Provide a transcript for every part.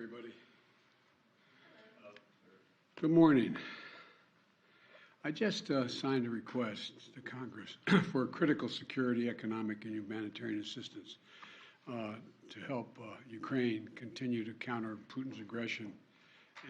everybody. Good morning. I just signed a request to Congress for critical security, economic, and humanitarian assistance to help Ukraine continue to counter Putin's aggression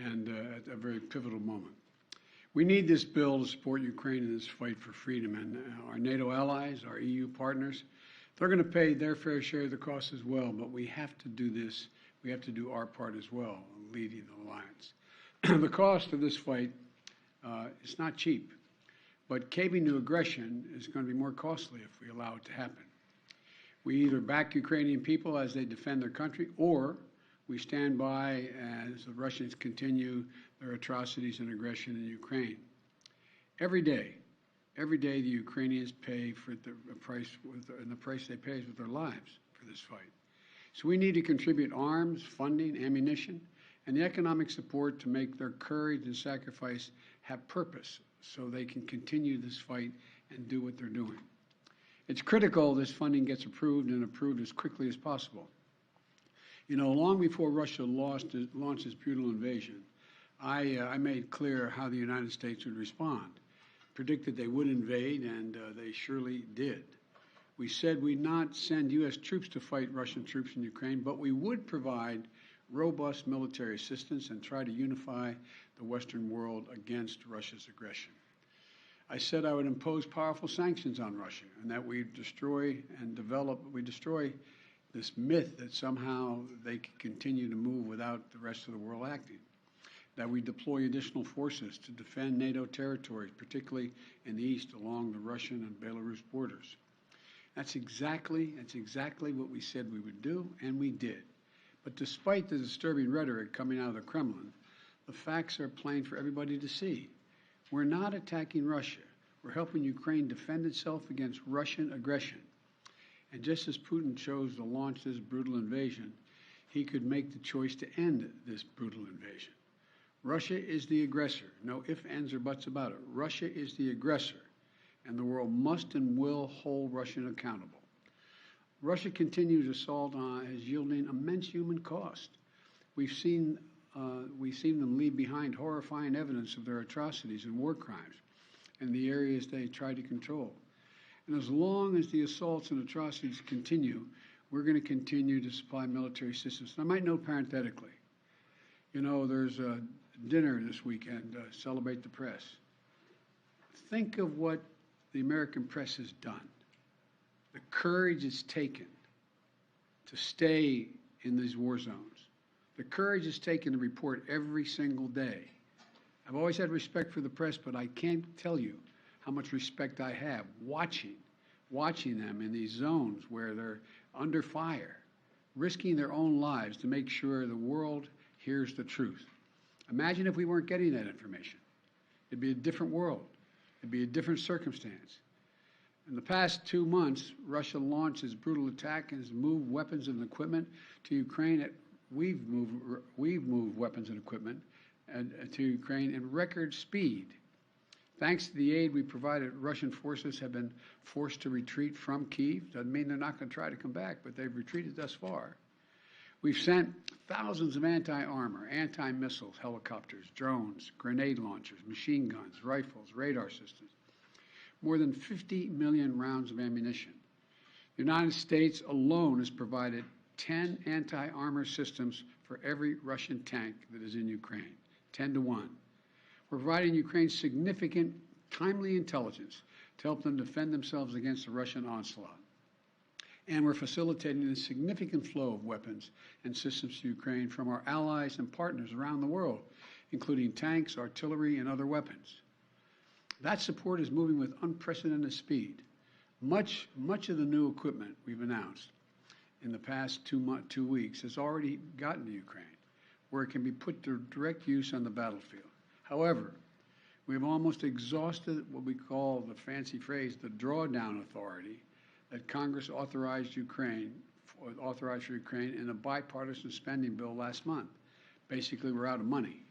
and at a very pivotal moment. We need this bill to support Ukraine in this fight for freedom, and our NATO allies, our EU partners, they're going to pay their fair share of the cost as well, but we have to do this. We have to do our part as well, leading the alliance. The cost of this fight is not cheap, but caving to aggression is going to be more costly if we allow it to happen. We either back Ukrainian people as they defend their country, or we stand by as the Russians continue their atrocities and aggression in Ukraine. Every day the Ukrainians pay for the price, and the price they pay is with their lives for this fight. So we need to contribute arms, funding, ammunition, and the economic support to make their courage and sacrifice have purpose so they can continue this fight and do what they're doing. It's critical this funding gets approved and approved as quickly as possible. You know, long before Russia launched its brutal invasion, I made clear how the United States would respond, predicted they would invade, and they surely did. We said we'd not send U.S. troops to fight Russian troops in Ukraine, but we would provide robust military assistance and try to unify the Western world against Russia's aggression. I said I would impose powerful sanctions on Russia and that we destroy this myth that somehow they can continue to move without the rest of the world acting, that we deploy additional forces to defend NATO territories, particularly in the east along the Russian and Belarus borders. That's exactly what we said we would do, and we did. But despite the disturbing rhetoric coming out of the Kremlin, the facts are plain for everybody to see. We're not attacking Russia. We're helping Ukraine defend itself against Russian aggression. And just as Putin chose to launch this brutal invasion, he could make the choice to end this brutal invasion. Russia is the aggressor. No ifs, ands, or buts about it. Russia is the aggressor, and the world must and will hold Russia accountable. Russia's continued assault is yielding immense human cost. We've seen them leave behind horrifying evidence of their atrocities and war crimes in the areas they try to control. And as long as the assaults and atrocities continue, we're going to continue to supply military assistance. And I might note parenthetically, you know, there's a dinner this weekend, Celebrate the Press. Think of what the American press has done. The courage it's taken to stay in these war zones. The courage it's taken to report every single day. I've always had respect for the press, but I can't tell you how much respect I have watching them in these zones where they're under fire, risking their own lives to make sure the world hears the truth. Imagine if we weren't getting that information. It'd be a different world. It'd be a different circumstance. In the past 2 months, Russia launched its brutal attack and has moved weapons and equipment to Ukraine. We've moved weapons and equipment to Ukraine in record speed. Thanks to the aid we provided, Russian forces have been forced to retreat from Kyiv. Doesn't mean they're not going to try to come back, but they've retreated thus far. We've sent thousands of anti-armor, anti-missiles, helicopters, drones, grenade launchers, machine guns, rifles, radar systems. More than 50 million rounds of ammunition. The United States alone has provided 10 anti-armor systems for every Russian tank that is in Ukraine, 10 to 1. We're providing Ukraine significant, timely intelligence to help them defend themselves against the Russian onslaught. And we're facilitating a significant flow of weapons and systems to Ukraine from our allies and partners around the world, including tanks, artillery, and other weapons. That support is moving with unprecedented speed. Much of the new equipment we've announced in the past 2 weeks has already gotten to Ukraine, where it can be put to direct use on the battlefield. However, we've almost exhausted what we call, the fancy phrase, the drawdown authority that Congress authorized for Ukraine in a bipartisan spending bill last month. Basically, we're out of money.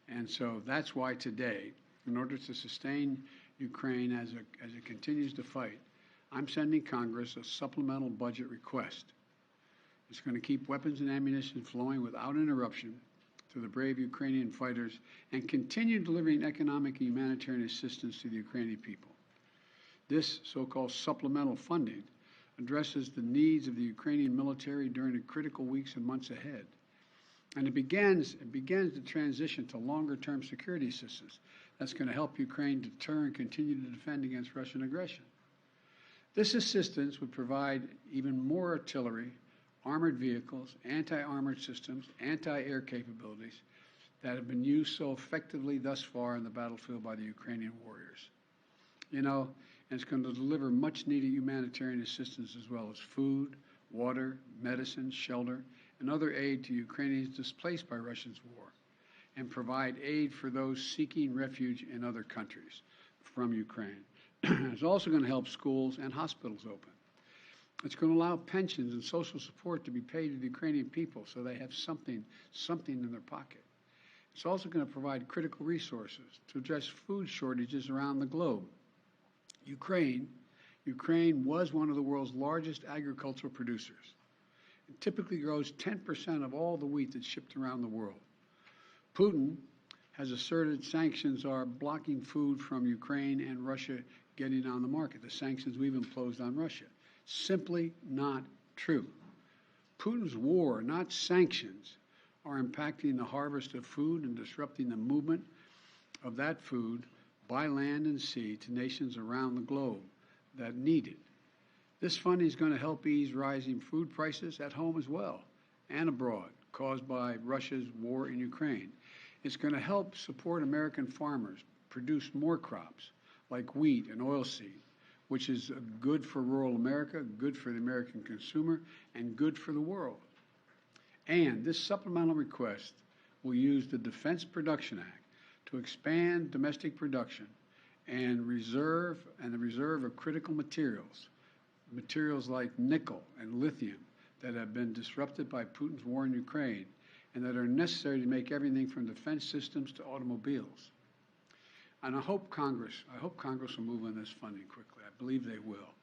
And so that's why today, in order to sustain Ukraine as it continues to fight, I'm sending Congress a supplemental budget request. It's going to keep weapons and ammunition flowing without interruption to the brave Ukrainian fighters and continue delivering economic and humanitarian assistance to the Ukrainian people. This so-called supplemental funding addresses the needs of the Ukrainian military during the critical weeks and months ahead. And it begins the transition to longer-term security assistance that's going to help Ukraine deter and continue to defend against Russian aggression. This assistance would provide even more artillery, armored vehicles, anti-armored systems, anti-air capabilities that have been used so effectively thus far in the battlefield by the Ukrainian warriors. You know, and it's going to deliver much-needed humanitarian assistance as well as food, water, medicine, shelter, and other aid to Ukrainians displaced by Russia's war, and provide aid for those seeking refuge in other countries from Ukraine. It's also going to help schools and hospitals open. It's going to allow pensions and social support to be paid to the Ukrainian people so they have something in their pocket. It's also going to provide critical resources to address food shortages around the globe. Ukraine was one of the world's largest agricultural producers. It typically grows 10% of all the wheat that's shipped around the world. Putin has asserted sanctions are blocking food from Ukraine and Russia getting on the market, the sanctions we've imposed on Russia. Simply not true. Putin's war, not sanctions, are impacting the harvest of food and disrupting the movement of that food by land and sea to nations around the globe that need it. This funding is going to help ease rising food prices at home as well and abroad caused by Russia's war in Ukraine. It's going to help support American farmers produce more crops like wheat and oilseed, which is good for rural America, good for the American consumer, and good for the world. And this supplemental request will use the Defense Production Act to expand domestic production and the reserve of critical materials like nickel and lithium that have been disrupted by Putin's war in Ukraine and that are necessary to make everything from defense systems to automobiles. And I hope Congress will move on this funding quickly. I believe they will.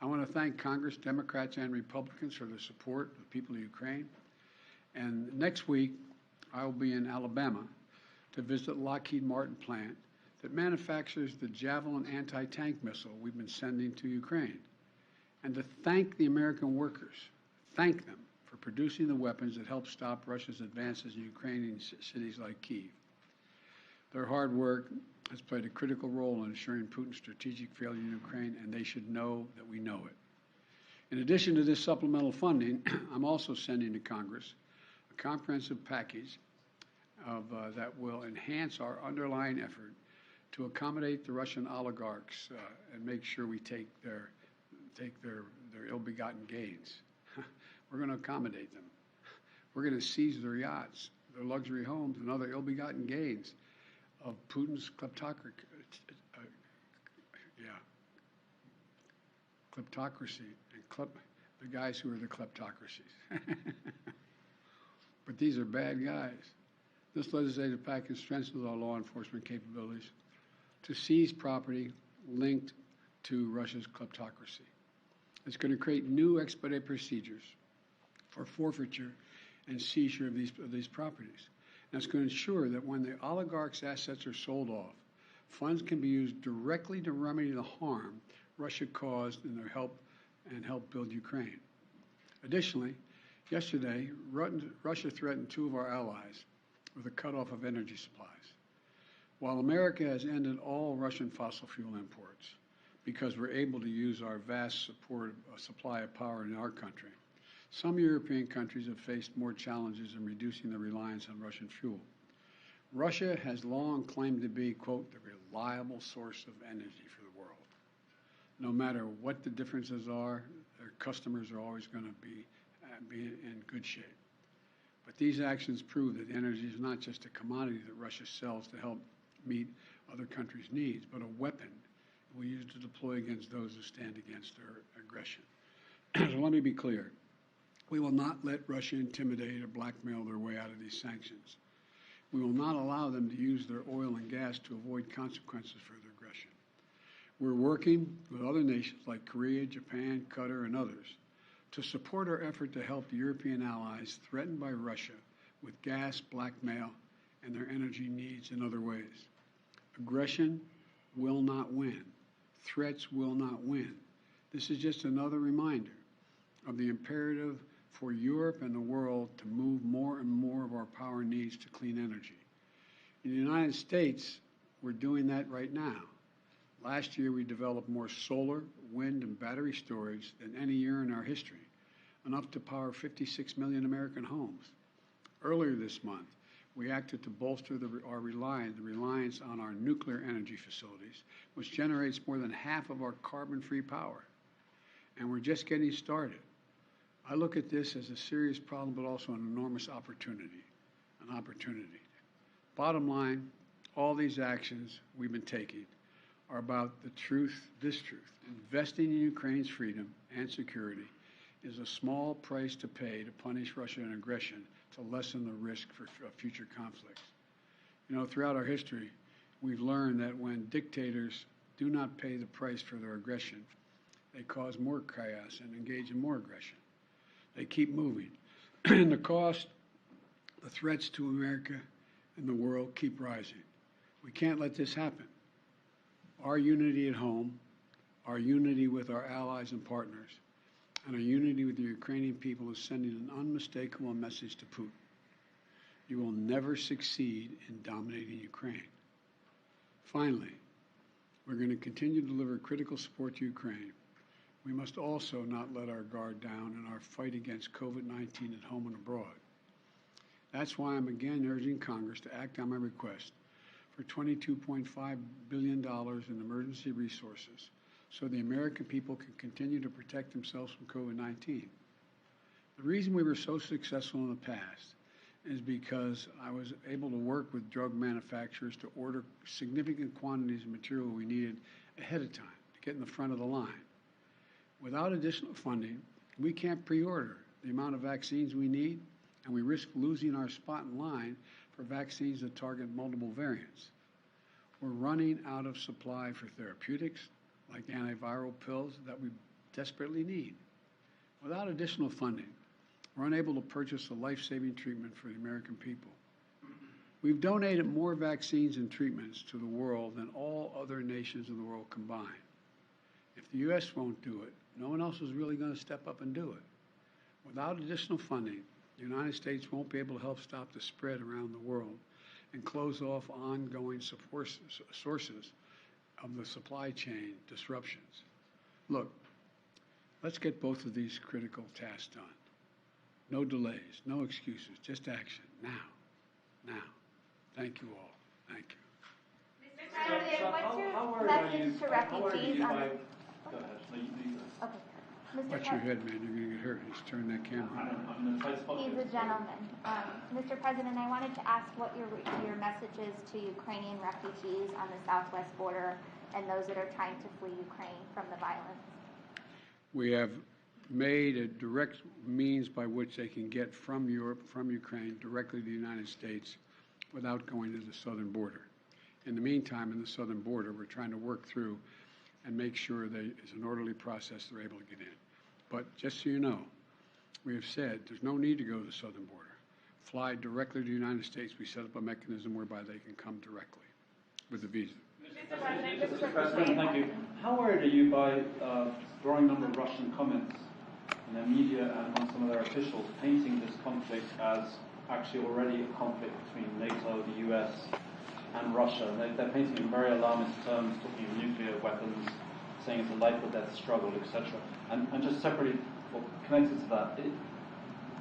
I want to thank Congress, Democrats and Republicans, for their support of the people of Ukraine. And next week, I will be in Alabama to visit Lockheed Martin plant that manufactures the Javelin anti-tank missile we've been sending to Ukraine, and to thank the American workers, thank them for producing the weapons that help stop Russia's advances in Ukrainian cities like Kyiv. Their hard work has played a critical role in ensuring Putin's strategic failure in Ukraine, and they should know that we know it. In addition to this supplemental funding, I'm also sending to Congress a comprehensive package that will enhance our underlying effort to accommodate the Russian oligarchs and make sure we take their ill-begotten gains. We're going to accommodate them. We're going to seize their yachts, their luxury homes, and other ill-begotten gains of Putin's kleptocracy. And the guys who are the kleptocracies. But these are bad guys. This legislative package strengthens our law enforcement capabilities to seize property linked to Russia's kleptocracy. It's going to create new expedited procedures for forfeiture and seizure of these properties. And it's going to ensure that when the oligarchs' assets are sold off, funds can be used directly to remedy the harm Russia caused in their help build Ukraine. Additionally, yesterday, Russia threatened two of our allies with a cutoff of energy supplies. While America has ended all Russian fossil fuel imports because we're able to use our vast supply of power in our country, some European countries have faced more challenges in reducing their reliance on Russian fuel. Russia has long claimed to be, quote, the reliable source of energy for the world. No matter what the differences are, their customers are always going to be in good shape. But these actions prove that energy is not just a commodity that Russia sells to help meet other countries' needs, but a weapon we use to deploy against those who stand against their aggression. So let me be clear. We will not let Russia intimidate or blackmail their way out of these sanctions. We will not allow them to use their oil and gas to avoid consequences for their aggression. We're working with other nations like Korea, Japan, Qatar, and others to support our effort to help the European allies threatened by Russia with gas, blackmail, and their energy needs in other ways. Aggression will not win. Threats will not win. This is just another reminder of the imperative for Europe and the world to move more and more of our power needs to clean energy. In the United States, we're doing that right now. Last year, we developed more solar, wind, and battery storage than any year in our history, enough to power 56 million American homes. Earlier this month, we acted to bolster the reliance on our nuclear energy facilities, which generates more than half of our carbon-free power. And we're just getting started. I look at this as a serious problem, but also an enormous opportunity, Bottom line, all these actions we've been taking are about the truth, this truth. Investing in Ukraine's freedom and security is a small price to pay to punish Russian aggression, to lessen the risk for future conflicts. You know, throughout our history, we've learned that when dictators do not pay the price for their aggression, they cause more chaos and engage in more aggression. They keep moving. And the cost, the threats to America and the world keep rising. We can't let this happen. Our unity at home, our unity with our allies and partners, and our unity with the Ukrainian people is sending an unmistakable message to Putin. You will never succeed in dominating Ukraine. Finally, we're going to continue to deliver critical support to Ukraine. We must also not let our guard down in our fight against COVID-19 at home and abroad. That's why I'm again urging Congress to act on my request for $22.5 billion in emergency resources so the American people can continue to protect themselves from COVID-19. The reason we were so successful in the past is because I was able to work with drug manufacturers to order significant quantities of material we needed ahead of time to get in the front of the line. Without additional funding, we can't pre-order the amount of vaccines we need, and we risk losing our spot in line for vaccines that target multiple variants. We're running out of supply for therapeutics, like antiviral pills that we desperately need. Without additional funding, we're unable to purchase a life-saving treatment for the American people. We've donated more vaccines and treatments to the world than all other nations in the world combined. If the U.S. won't do it, no one else is really going to step up and do it. Without additional funding, the United States won't be able to help stop the spread around the world and close off ongoing sources of the supply chain disruptions. Look, let's get both of these critical tasks done. No delays, no excuses, just action, now. Thank you all. Thank you. Mr. President, what's your message to refugees on the... Go ahead. Okay. Watch your head, man. You're going to get hurt. Just turn that camera. He's a gentleman. Mr. President, I wanted to ask what your message is to Ukrainian refugees on the southwest border and those that are trying to flee Ukraine from the violence. We have made a direct means by which they can get from Europe, from Ukraine, directly to the United States without going to the southern border. In the meantime, in the southern border, we're trying to work through and make sure that it's an orderly process they're able to get in. But just so you know, we have said there's no need to go to the southern border. Fly directly to the United States. We set up a mechanism whereby they can come directly with the visa. Mr. President, thank you. How worried are you by a growing number of Russian comments in the media and among some of their officials painting this conflict as actually already a conflict between NATO, the US, and Russia? And they're painting in very alarmist terms, talking of nuclear weapons, saying it's a life or death struggle, etc. And just separately, or connected to that,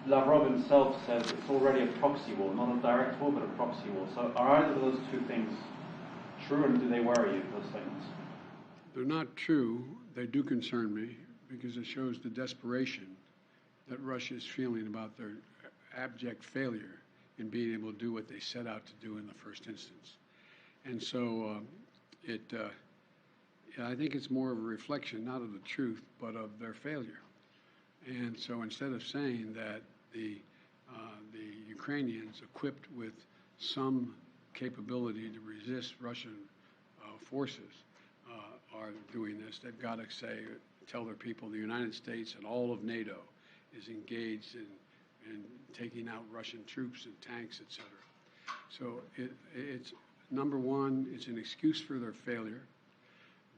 Lavrov himself says it's already a proxy war, not a direct war, but a proxy war. So are either of those two things true, and do they worry you, those statements? They're not true. They do concern me because it shows the desperation that Russia is feeling about their abject failure in being able to do what they set out to do in the first instance. And so I think it's more of a reflection, not of the truth, but of their failure. And so instead of saying that the Ukrainians equipped with some capability to resist Russian forces are doing this, they've got to tell their people the United States and all of NATO is engaged in taking out Russian troops and tanks, etc. So it's number one, it's an excuse for their failure.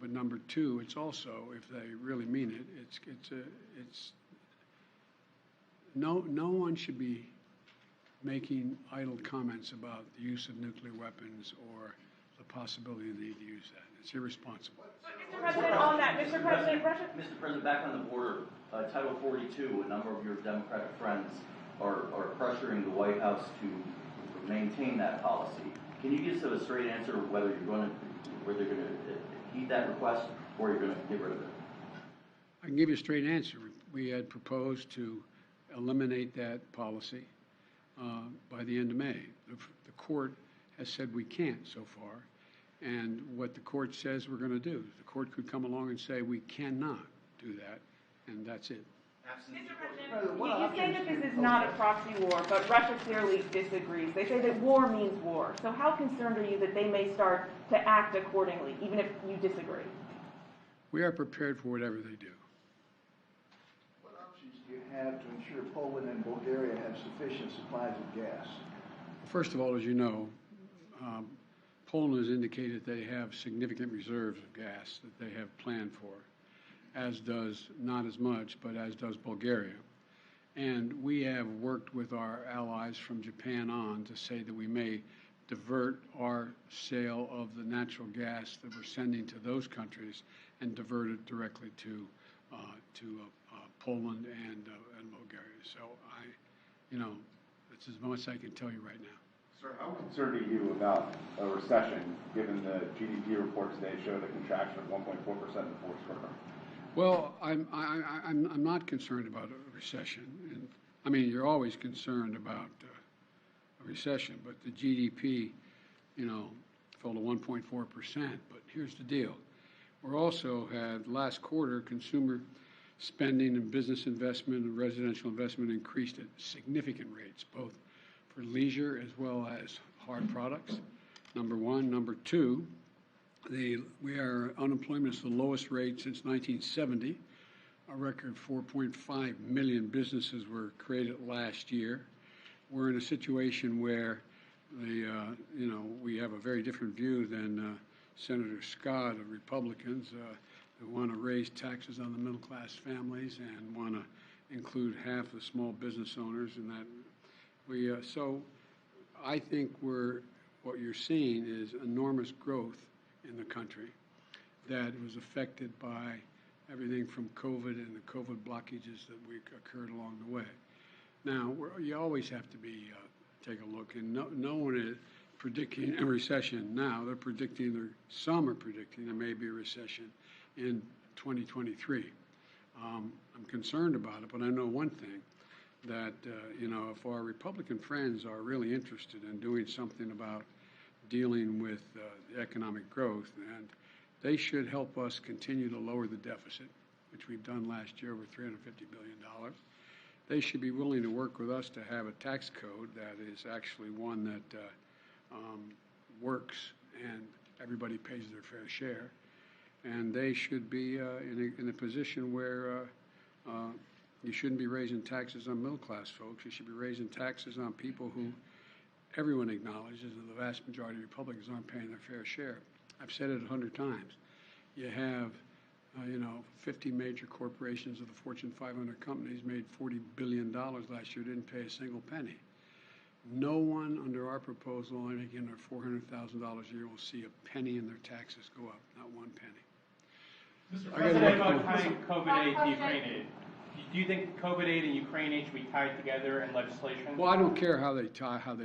But number two, it's also, if they really mean it, no one should be making idle comments about the use of nuclear weapons or the possibility of the need to use that. It's irresponsible. Mr. President, on that, Mr. President, Russia. Mr. President, back on the border, Title 42, a number of your Democratic friends are pressuring the White House to maintain that policy. Can you give us a straight answer whether you're going to heed that request or you're going to get rid of it? I can give you a straight answer. We had proposed to eliminate that policy by the end of May. The court has said we can't so far. And what the court says we're going to do. The court could come along and say we cannot do that, and that's it. Mr. President, you say that this is not a proxy war, but Russia clearly disagrees. They say that war means war. So how concerned are you that they may start to act accordingly, even if you disagree? We are prepared for whatever they do. What options do you have to ensure Poland and Bulgaria have sufficient supplies of gas? First of all, as you know, Poland has indicated they have significant reserves of gas that they have planned for, as does, not as much, but as does Bulgaria. And we have worked with our allies from Japan on to say that we may divert our sale of the natural gas that we're sending to those countries and divert it directly to Poland and Bulgaria. So that's as much as I can tell you right now. Sir, how concerned are you about a recession, given the GDP report today showed a contraction of 1.4% in the fourth quarter? Well, I'm not concerned about a recession. And, I mean, you're always concerned about a recession, but the GDP, fell to 1.4%. But here's the deal: we're also had last quarter consumer spending and business investment and residential investment increased at significant rates, both for leisure as well as hard products. Number one. Number two, unemployment is the lowest rate since 1970. A record 4.5 million businesses were created last year. We're in a situation where we have a very different view than Senator Scott of Republicans who want to raise taxes on the middle-class families and want to include half the small business owners in that. So I think what you're seeing is enormous growth in the country that was affected by everything from COVID and the COVID blockages that occurred along the way. Now, you always have to take a look, and no one is predicting a recession now. Some are predicting there may be a recession in 2023. I'm concerned about it, but I know one thing, that if our Republican friends are really interested in doing something about dealing with the economic growth, and they should help us continue to lower the deficit, which we've done last year, over $350 billion. They should be willing to work with us to have a tax code that is actually one that works and everybody pays their fair share. And they should be in a position where you shouldn't be raising taxes on middle-class folks. You should be raising taxes on people who everyone acknowledges, and the vast majority of Republicans aren't paying their fair share. I've said it 100 times. You have, 50 major corporations of the Fortune 500 companies made $40 billion last year, didn't pay a single penny. No one under our proposal, making their $400,000 a year, will see a penny in their taxes go up, not one penny. Mr. President, about tying COVID aid to Ukraine aid. Do you think COVID aid and Ukraine aid should be tied together in legislation? Well, I don't care how they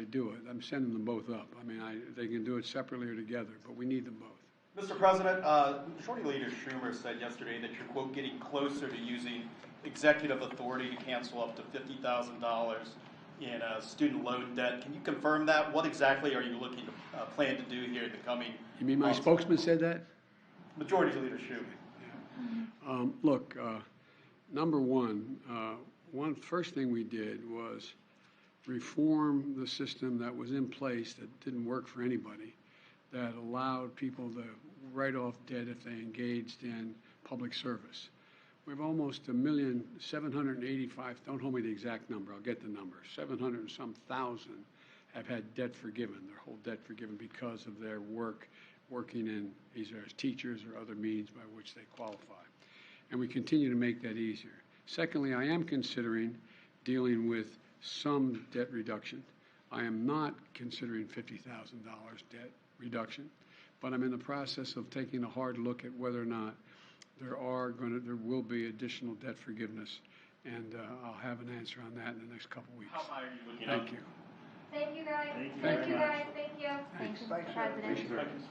do it. I'm sending them both up. I mean, they can do it separately or together, but we need them both. Mr. President, Majority Leader Schumer said yesterday that you're, quote, getting closer to using executive authority to cancel up to $50,000 in student loan debt. Can you confirm that? What exactly are you looking to plan to do here in the coming You mean my spokesman said that? Majority Leader Schumer. Look, number one, first thing we did was reform the system that was in place that didn't work for anybody, that allowed people to write off debt if they engaged in public service. We have almost 1,785,000, don't hold me to the exact number, I'll get the number, 700 and some thousand have had debt forgiven, their whole debt forgiven because of their working in either as teachers or other means by which they qualify. And we continue to make that easier. Secondly, I am considering dealing with some debt reduction. I am not considering $50,000 debt reduction, but I'm in the process of taking a hard look at whether or not there will be additional debt forgiveness, and I'll have an answer on that in the next couple weeks. How high are you looking Thank you. Thank you, guys. Thank you. Thank you, guys. Thank you. Thanks. Thank you, Mr. President. Thank you, Mr. President.